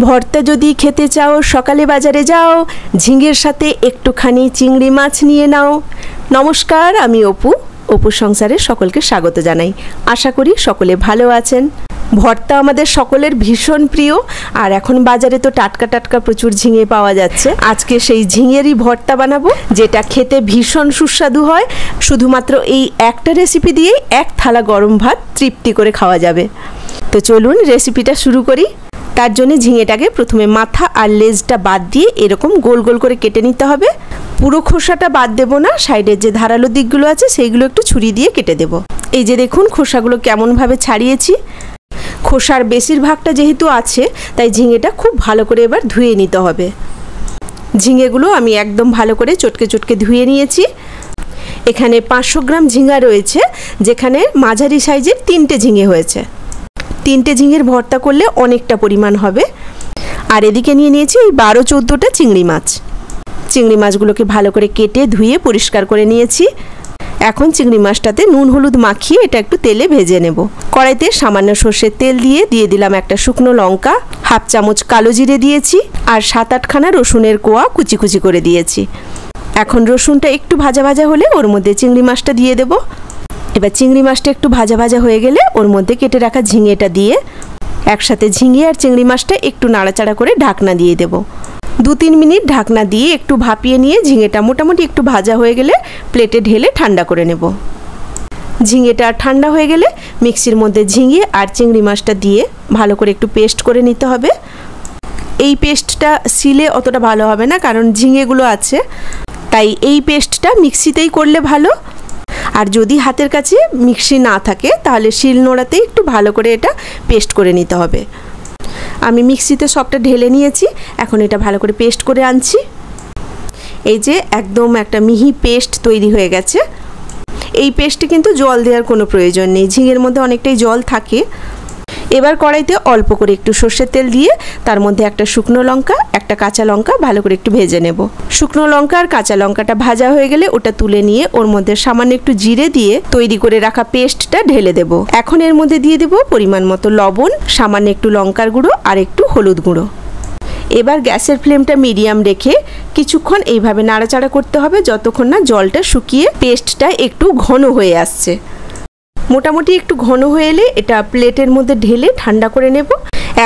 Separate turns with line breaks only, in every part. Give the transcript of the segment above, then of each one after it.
ভর্তা যদি খেতে চাও সকালে বাজারে যাও, ঝিঙের সাথে একটুখানি চিংড়ি মাছ নিয়ে নাও। নমস্কার, আমি অপু সংসারে সকলকে স্বাগত জানাই। আশা করি সকলে ভালো আছেন। ভর্তা আমাদের সকলের ভীষণ প্রিয়, আর এখন বাজারে তো টাটকা টাটকা প্রচুর ঝিঙে পাওয়া যাচ্ছে। আজকে সেই ঝিঙেরই ভর্তা বানাবো, যেটা খেতে ভীষণ সুস্বাদু হয়। শুধুমাত্র এই একটা রেসিপি দিয়েই এক থালা গরম ভাত তৃপ্তি করে খাওয়া যাবে। তো চলুন রেসিপিটা শুরু করি। তার জন্য ঝিঙেটাকে প্রথমে মাথা আর লেজটা বাদ দিয়ে এরকম গোল গোল করে কেটে নিতে হবে। পুরো খোসাটা বাদ দেব না, সাইডের যে ধারালো দিকগুলো আছে সেইগুলো একটু ছুরি দিয়ে কেটে দেব। এই যে দেখুন খোসাগুলো কেমনভাবে ছাড়িয়েছি। খোসার বেশিরভাগটা যেহেতু আছে, তাই ঝিঙেটা খুব ভালো করে এবার ধুয়ে নিতে হবে। ঝিঙেগুলো আমি একদম ভালো করে চটকে চটকে ধুয়ে নিয়েছি। এখানে 500 গ্রাম ঝিঙা রয়েছে, যেখানে মাঝারি সাইজের 3টে ঝিঙে হয়েছে। 3টে ঝিঙের ভর্তা করলে অনেকটা পরিমাণ হবে। আর এদিকে নিয়ে নিয়েছি ওই 12-14টা চিংড়ি মাছ। চিংড়ি মাছগুলোকে ভালো করে কেটে ধুয়ে পরিষ্কার করে নিয়েছি। এখন চিংড়ি মাছটাতে নুন হলুদ মাখিয়ে এটা একটু তেলে ভেজে নেব। কড়াইতে সামান্য সর্ষের তেল দিয়ে দিলাম একটা শুকনো লঙ্কা, হাফ চামচ কালো জিরে দিয়েছি, আর 7-8খানা রসুনের কোয়া কুচি কুচি করে দিয়েছি। এখন রসুনটা একটু ভাজা ভাজা হলে ওর মধ্যে চিংড়ি মাছটা দিয়ে দেব। এবার চিংড়ি মাছটা একটু ভাজা ভাজা হয়ে গেলে ওর মধ্যে কেটে রাখা ঝিঙেটা দিয়ে একসাথে ঝিঙে আর চিংড়ি মাছটা একটু নাড়াচাড়া করে ঢাকনা দিয়ে দেব। 2-3 মিনিট ঢাকনা দিয়ে একটু ভাপিয়ে নিয়ে ঝিঙেটা মোটামুটি একটু ভাজা হয়ে গেলে প্লেটে ঢেলে ঠান্ডা করে নেব। ঝিঙেটা ঠান্ডা হয়ে গেলে মিক্সির মধ্যে ঝিঙে আর চিংড়ি মাছটা দিয়ে ভালো করে একটু পেস্ট করে নিতে হবে। এই পেস্টটা শিলে অতটা ভালো হবে না, কারণ ঝিঙেগুলো আছে, তাই এই পেস্টটা মিক্সিতেই করলে ভালো। আর যদি হাতের কাছে মিক্সি না থাকে তাহলে শিল নোড়াতেই একটু ভালো করে এটা পেস্ট করে নিতে হবে। আমি মিক্সিতে সবটা ঢেলে নিয়েছি, এখন এটা ভালো করে পেস্ট করে আনছি। এই যে একদম একটা মিহি পেস্ট তৈরি হয়ে গেছে। এই পেস্টে কিন্তু জল দেওয়ার কোনো প্রয়োজন নেই, ঝিঙের মধ্যে অনেকটাই জল থাকে। এবার কড়াইতে অল্প করে একটু সর্ষের তেল দিয়ে তার মধ্যে একটা শুকনো লঙ্কা, একটা কাঁচা লঙ্কা ভালো করে একটু ভেজে নেব। শুকনো লঙ্কা আর কাঁচা লঙ্কাটা ভাজা হয়ে গেলে ওটা তুলে নিয়ে ওর মধ্যে সামান্য একটু জিরে দিয়ে তৈরি করে রাখা পেস্টটা ঢেলে দেব। এখন এর মধ্যে দিয়ে দেব পরিমাণ মতো লবণ, সামান্য একটু লঙ্কার গুঁড়ো আর একটু হলুদ গুঁড়ো। এবার গ্যাসের ফ্লেমটা মিডিয়াম রেখে কিছুক্ষণ এইভাবে নাড়াচাড়া করতে হবে, যতক্ষণ না জলটা শুকিয়ে পেস্টটা একটু ঘন হয়ে আসছে। মোটামুটি একটু ঘন হয়ে এলে এটা প্লেটের মধ্যে ঢেলে ঠান্ডা করে নেব।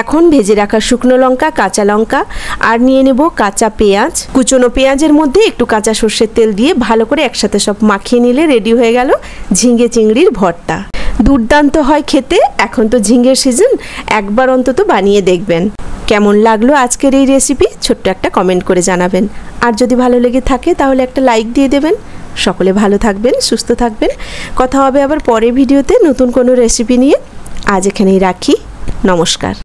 এখন ভেজে রাখা শুকনো লঙ্কা, কাঁচা লঙ্কা আর নিয়ে নেব কাঁচা পেঁয়াজ। কুচনো পেঁয়াজের মধ্যে একটু কাঁচা সর্ষের তেল দিয়ে ভালো করে একসাথে সব মাখিয়ে নিলে রেডি হয়ে গেল ঝিঙে চিংড়ির ভর্তা। দুর্দান্ত হয় খেতে। এখন তো ঝিঙের সিজন, একবার অন্তত বানিয়ে দেখবেন। কেমন লাগলো আজকের এই রেসিপি ছোট্ট একটা কমেন্ট করে জানাবেন। আর যদি ভালো লেগে থাকে তাহলে একটা লাইক দিয়ে দেবেন। সকলে ভালো থাকবেন, সুস্থ থাকবেন। কথা হবে আবার পরের ভিডিওতে নতুন কোনো রেসিপি নিয়ে। আজ এখানেই রাখি। নমস্কার।